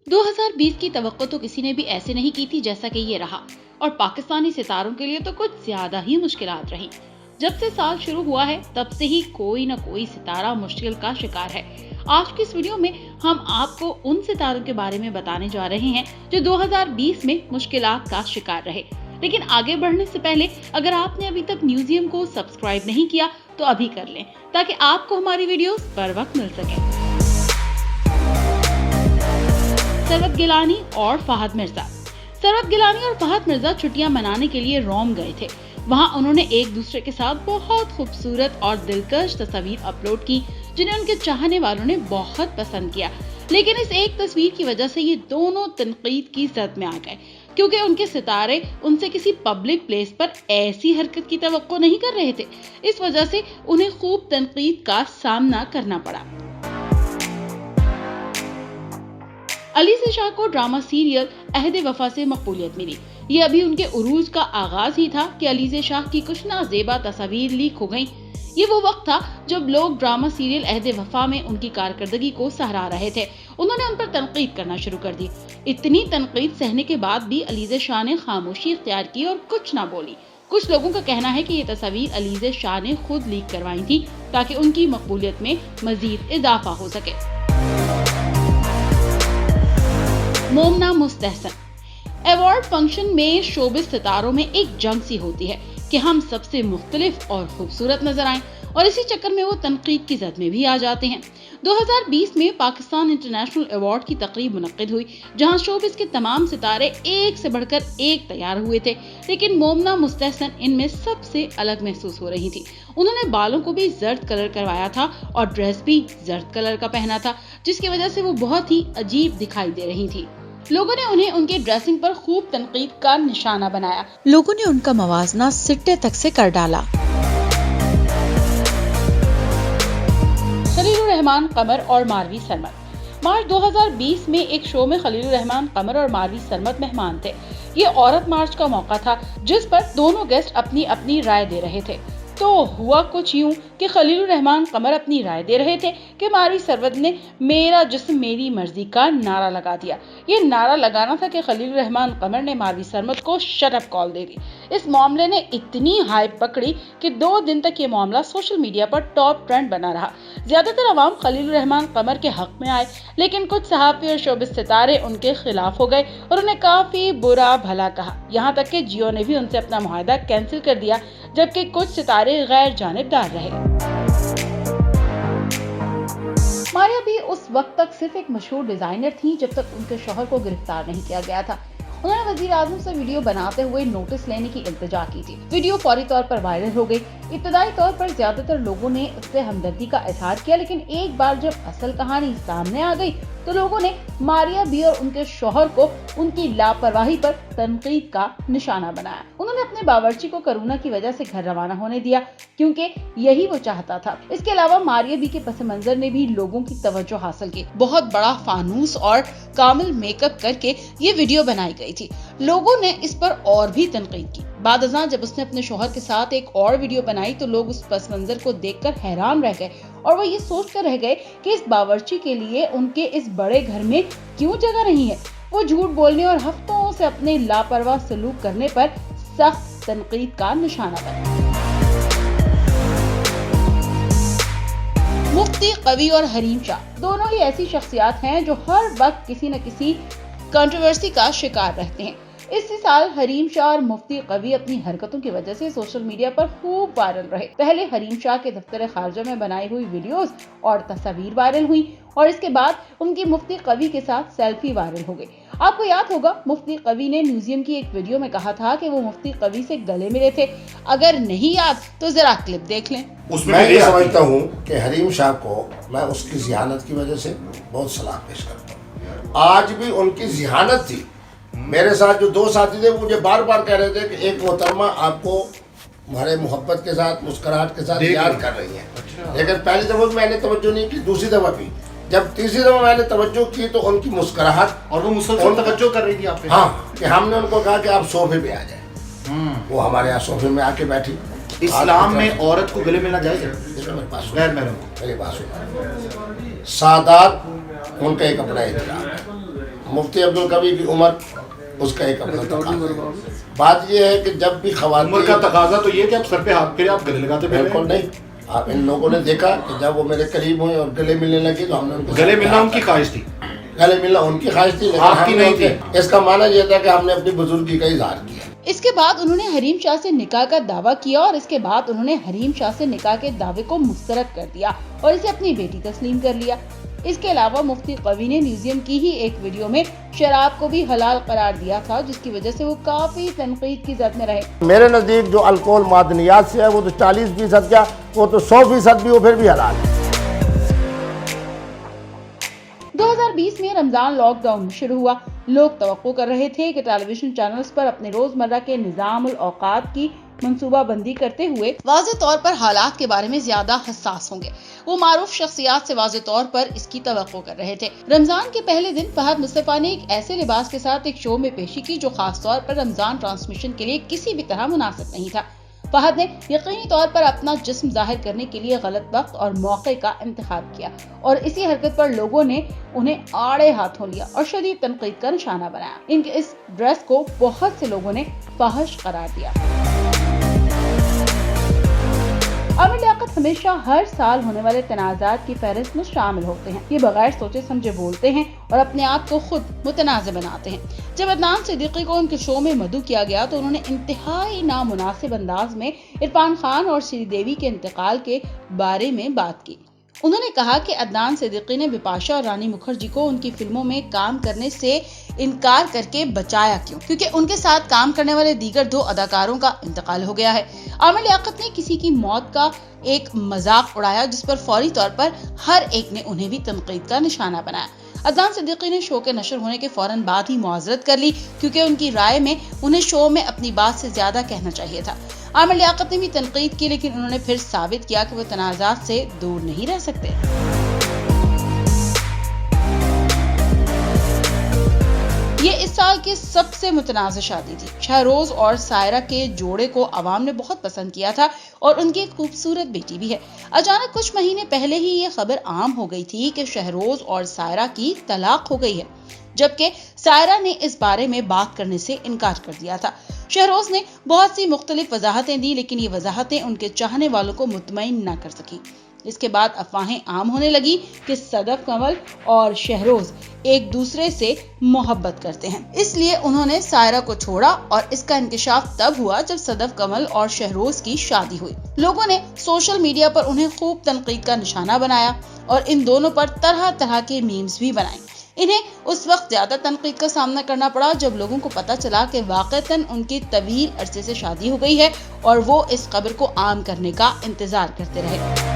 2020 की तवक्को तो किसी ने भी ऐसे नहीं की थी जैसा कि ये रहा, और पाकिस्तानी सितारों के लिए तो कुछ ज्यादा ही मुश्किलात रही। जब से साल शुरू हुआ है तब से ही कोई न कोई सितारा मुश्किल का शिकार है। आज की इस वीडियो में हम आपको उन सितारों के बारे में बताने जा रहे हैं जो 2020 में मुश्किलात का शिकार रहे। लेकिन आगे बढ़ने से पहले अगर आपने अभी तक न्यूजियम को सब्सक्राइब नहीं किया तो अभी कर लें, ताकि आपको हमारी वीडियोस बर वक्त मिल सके। सरवत गिलानी और फहद मिर्जा। सरवत गिलानी और फहद मिर्जा छुट्टियां मनाने के लिए रोम गए थे। वहां उन्होंने एक दूसरे के साथ बहुत खूबसूरत और दिलकश तस्वीर अपलोड की, जिन्हें उनके चाहने वालों ने बहुत पसंद किया। लेकिन इस एक तस्वीर की वजह से ये दोनों तनकीद की जद में आ गए, क्योंकि उनके सितारे उनसे किसी पब्लिक प्लेस पर ऐसी हरकत की तवक्को नहीं कर रहे थे। इस वजह से उन्हें खूब तनकीद का सामना करना पड़ा। अलीज़ा शाह को ड्रामा सीरियल अहद वफा से मकबूलियत मिली। ये अभी उनके उरूज का आगाज ही था कि अलीज़ा शाह की कुछ नाजेबा तस्वीर लीक हो गईं। ये वो वक्त था जब लोग ड्रामा सीरियल अहद वफा में उनकी कारकर्दगी को सराह रहे थे। उन्होंने उन पर तनकीद करना शुरू कर दी। इतनी तनकीद सहने के बाद भी अलीज़ा शाह ने खामोशी इख्तियार की और कुछ ना बोली। कुछ लोगों का कहना है कि ये तस्वीर अलीज़ा शाह ने खुद लीक करवाई थी ताकि उनकी मकबूलियत में मजीद इजाफा हो सके। मोमना मुस्तहसन। अवार्ड फंक्शन में शोबिस सितारों में एक जंग सी होती है कि हम सबसे मुख्तलिफ और खूबसूरत नजर आएं, और इसी चक्कर में वो तनकीद की जद में भी आ जाते हैं। 2020 में पाकिस्तान इंटरनेशनल अवार्ड की तकरीब मुनक्किद हुई, जहां शोबिस के तमाम सितारे एक से बढ़कर एक तैयार हुए थे। लेकिन मोमना मुस्तहसन इनमें सबसे अलग महसूस हो रही थी। उन्होंने बालों को भी जर्द कलर करवाया था और ड्रेस भी जर्द कलर का पहना था, जिसकी वजह से वो बहुत ही अजीब दिखाई दे रही थी। लोगों ने उन्हें उनके ड्रेसिंग पर खूब तनकीद का निशाना बनाया। लोगों ने उनका मवाजना सिट्टे तक से कर डाला। खलीलुर रहमान कमर और मारवी सरमत। मार्च 2020 में एक शो में खलीलुर रहमान कमर और मारवी सरमत मेहमान थे। ये औरत मार्च का मौका था, जिस पर दोनों गेस्ट अपनी अपनी राय दे रहे थे। तो हुआ कुछ यूं कि खलीलुर रहमान कमर अपनी राय दे रहे थे कि मारवी सरमत ने मेरा जिस्म मेरी मर्जी का नारा लगा दिया। ये नारा लगाना था कि खलीलुर रहमान कमर ने मारवी सरमत को शट अप कॉल दे दी। इस मामले ने इतनी हाइप पकड़ी कि 2 दिन तक ये मामला सोशल मीडिया पर टॉप ट्रेंड बना रहा। ज्यादातर अवाम खलीलुर रहमान कमर के हक में आए, लेकिन कुछ सहाफी और शोबिस सितारे उनके खिलाफ हो गए और उन्हें काफी बुरा भला कहा। यहाँ तक कि जियो ने भी उनसे अपना मुआहदा कैंसिल कर दिया, जबकि कुछ सितारे गैर जानिबदार रहे। मारिया भी उस वक्त तक सिर्फ एक मशहूर डिजाइनर थी जब तक उनके शौहर को गिरफ्तार नहीं किया गया था। उन्होंने वजीर आजम से वीडियो बनाते हुए नोटिस लेने की इल्तिजा की थी। वीडियो फौरी तौर पर वायरल हो गई। इब्तदाई तौर पर ज्यादातर लोगों ने उससे हमदर्दी का इजहार किया, लेकिन एक बार जब असल कहानी सामने आ गई तो लोगों ने मारिया भी और उनके शौहर को उनकी लापरवाही पर तनकीद का निशाना बनाया। उन्होंने अपने बावर्ची को कोरोना की वजह से घर रवाना होने दिया, क्योंकि यही वो चाहता था। इसके अलावा मारिया भी के पस मंजर ने भी लोगों की तवज्जो हासिल की। बहुत बड़ा फानूस और कामिल मेकअप करके ये वीडियो बनाई गई थी। लोगों ने इस पर और भी तनकीद की। बाद अज़ां जब उसने अपने शौहर के साथ एक और वीडियो बनाई तो लोग उस पस मंजर को देखकर हैरान रह गए और वो ये सोच कर रह गए कि इस बावर्ची के लिए उनके इस बड़े घर में क्यों जगह नहीं है। वो झूठ बोलने और हफ्तों से अपने लापरवाह सलूक करने पर सख्त तनकीद का निशाना बना। मुफ्ती कवी और हरीम शाह दोनों ही ऐसी शख्सियत हैं जो हर वक्त किसी न किसी कंट्रोवर्सी का शिकार रहते हैं। इसी साल हरीम शाह और मुफ्ती कवी अपनी हरकतों की वजह से सोशल मीडिया पर खूब वायरल रहे। पहले हरीम शाह के दफ्तर खारजा में बनाई हुई वीडियोस और तस्वीर वायरल हुई, और इसके बाद उनकी मुफ्ती कवी के साथ सेल्फी वायरल हो गई। आपको याद होगा मुफ्ती कवी ने म्यूजियम की एक वीडियो में कहा था कि वो मुफ्ती कवी से गले मिले थे। अगर नहीं याद तो जरा क्लिप देख लें। मैं ये समझता हूँ कि हरीम शाह को मैं उसकी जिहानत की वजह से बहुत सलाह पेश करता हूँ। आज भी उनकी जिहानत थी। मेरे साथ जो 2 साथी थे मुझे बार बार कह रहे थे कि एक मोहतरमा आपको हमारे मोहब्बत के साथ मुस्कुराहट के साथ याद कर रही है। लेकिन पहली दफा मैंने तवज्जो नहीं की, दूसरी दफा भी, जब तीसरी दफा मैंने तवज्जो की तो उनकी मुस्कुराहट और वो मुसलसल तवज्जो कर रही थी आप पे। हाँ, कि हमने उनको कहा कि आप सोफे पे आ जाए। वो हमारे यहाँ सोफे में आके बैठी। इस्लाम में औरत को गले मिलना जायज है? मेरे पास गैर महरम मेरी बात सुनो। सादात उनका एक अपना एहतराम है, मुफ्ती अब्दुल कबीर की उम्र उसका एक अपना तकाज़ा है। बात ये है कि जब भी खवातीन उम्र का तकाजा तो ये कि आप सर पे हाथ फिर आप गले लगाते फिर बिल्कुल नहीं, आप इन लोगों ने देखा कि जब वो मेरे करीब हुए और गले मिलने लगी तो हमने उनको गले मिलना उनकी ख्वाहिश थी, गले मिलना उनकी ख्वाहिश थी, लेकिन आपकी हमने नहीं उनके- इसका माना यह था कि हमने अपनी बुजुर्गी का इजहार किया। इसके बाद उन्होंने हरीम शाह से निकाह का दावा किया और इसके बाद उन्होंने हरीम शाह से निकाह के दावे को मुस्तरद कर दिया और इसे अपनी बेटी तस्लीम कर लिया। इसके अलावा मुफ्ती कवी ने म्यूजियम की ही एक वीडियो में शराब को भी हलाल करार दिया था, जिसकी वजह से वो काफी तनकीद की जद में रहे। मेरे नज़दीक जो अल्कोहल मादनियात से है वो तो 40% क्या, वो तो 100% भी हो, फिर भी हलाल है। 2020 में रमजान लॉकडाउन शुरू हुआ। लोग तवक्को कर रहे थे कि टेलीविजन चैनल्स पर अपने रोजमर्रा के निजामुल औकात की मंसूबाबंदी करते हुए वाज़ेह तौर पर हालात के बारे में ज्यादा हसास होंगे। वो मारूफ शख्सियात से वाज़ेह तौर पर इसकी तवक्को कर रहे थे। रमजान के पहले दिन फहद मुस्तफा ने एक ऐसे लिबास के साथ एक शो में पेशी की जो खास तौर पर रमजान ट्रांसमिशन के लिए किसी भी तरह मुनासिब नहीं था। फहद ने यकीनी तौर पर अपना जिस्म जाहिर करने के लिए गलत वक्त और मौके का इंतखाब किया और इसी हरकत पर लोगों ने उन्हें आड़े हाथों लिया और शदीद तनकीद का निशाना बनाया। इनके इस ड्रेस को बहुत से लोगों ने फाहिश करार दिया। आमिर लियाकत हमेशा हर साल होने वाले तनाज़ात की फहरिस्त में शामिल होते हैं। ये बगैर सोचे समझे बोलते हैं और अपने आप को खुद मुतनाज़ बनाते हैं। जब अदनान सिद्दीकी को उनके शो में मदऊ किया गया तो उन्होंने इंतहाई नामुनासिब अंदाज में इरफान खान और श्रीदेवी के इंतकाल के बारे में बात की। उन्होंने कहा कि अदनान सिद्दीकी ने बिपाशा और रानी मुखर्जी को उनकी फिल्मों में काम करने से इनकार करके बचाया क्यों? क्योंकि उनके साथ काम करने वाले दीगर 2 अदाकारों का इंतकाल हो गया है। आमिर लियाकत ने किसी की मौत का एक मजाक उड़ाया जिस पर फौरी तौर पर हर एक ने उन्हें भी तनकीद का निशाना बनाया। अदनान सिद्दीकी ने शो के नशर होने के फौरन बाद ही मुआज़रत कर ली क्योंकि उनकी राय में उन्हें शो में अपनी बात से ज्यादा कहना चाहिए था। आमिर लियाकत ने भी तनकीद की, लेकिन उन्होंने फिर साबित किया कि वो तनाज़ात से दूर नहीं रह सकते। ये इस साल की सबसे मुतनाज़ शादी थी। शहरोज और सायरा के जोड़े को आवाम ने बहुत पसंद किया था और उनकी एक खूबसूरत बेटी भी है। अचानक कुछ महीने पहले ही ये खबर आम हो गई थी कि शहरोज और सायरा की तलाक हो गई है, जबकि सायरा ने इस बारे में बात करने से इनकार कर दिया था। शहरोज ने बहुत सी मुख्तलिफ वजाहतें दी, लेकिन ये वजाहतें उनके चाहने वालों को मुतमईन न कर सकी। इसके बाद अफवाहें आम होने लगी कि सदफ कमल और शहरोज एक दूसरे से मोहब्बत करते हैं, इसलिए उन्होंने सायरा को छोड़ा और इसका इंकशाफ तब हुआ जब सदफ कमल और शहरोज की शादी हुई। लोगों ने सोशल मीडिया पर उन्हें खूब तनकीद का निशाना बनाया और इन दोनों पर तरह तरह के मीम्स भी बनाए। इन्हें उस वक्त ज्यादा तनकीद का सामना करना पड़ा जब लोगों को पता चला कि वाकईतन उनकी तवील अरसे से शादी हो गई है और वो इस खबर को आम करने का इंतजार करते रहे।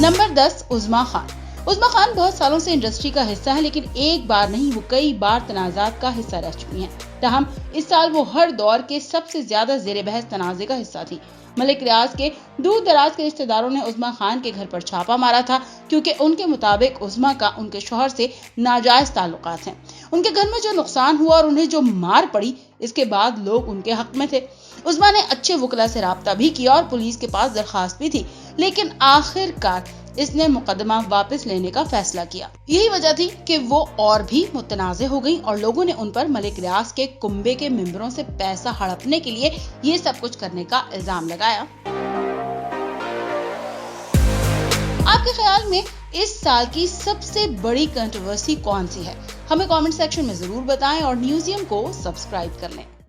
नंबर 10, उज़्मा खान। उज़्मा खान बहुत सालों से इंडस्ट्री का हिस्सा है, लेकिन एक बार नहीं वो कई बार तनाज़ात का हिस्सा रह चुकी हैं। ताहम इस साल वो हर दौर के सबसे ज्यादा ज़ेरे बहस तनाज़े का हिस्सा थी। मलिक रियाज के दूर दराज के रिश्तेदारों ने उज़्मा खान के घर पर छापा मारा था क्योंकि उनके मुताबिक उज़्मा का उनके शौहर से नाजायज ताल्लुकात हैं। उनके घर में जो नुकसान हुआ और उन्हें जो मार पड़ी, इसके बाद लोग उनके हक में थे। उज़्मा ने अच्छे वकला से राब्ता भी किया और पुलिस के पास दरखास्त भी थी, लेकिन आखिरकार इसने मुकदमा वापस लेने का फैसला किया। यही वजह थी कि वो और भी मुतनाज़े हो गई और लोगों ने उन पर मलिक रियाज के कुंबे के मेंबरों से पैसा हड़पने के लिए ये सब कुछ करने का इल्जाम लगाया। आपके ख्याल में इस साल की सबसे बड़ी कंट्रोवर्सी कौन सी है? हमें कमेंट सेक्शन में जरूर बताएं और न्यूज़ियम को सब्सक्राइब कर लें।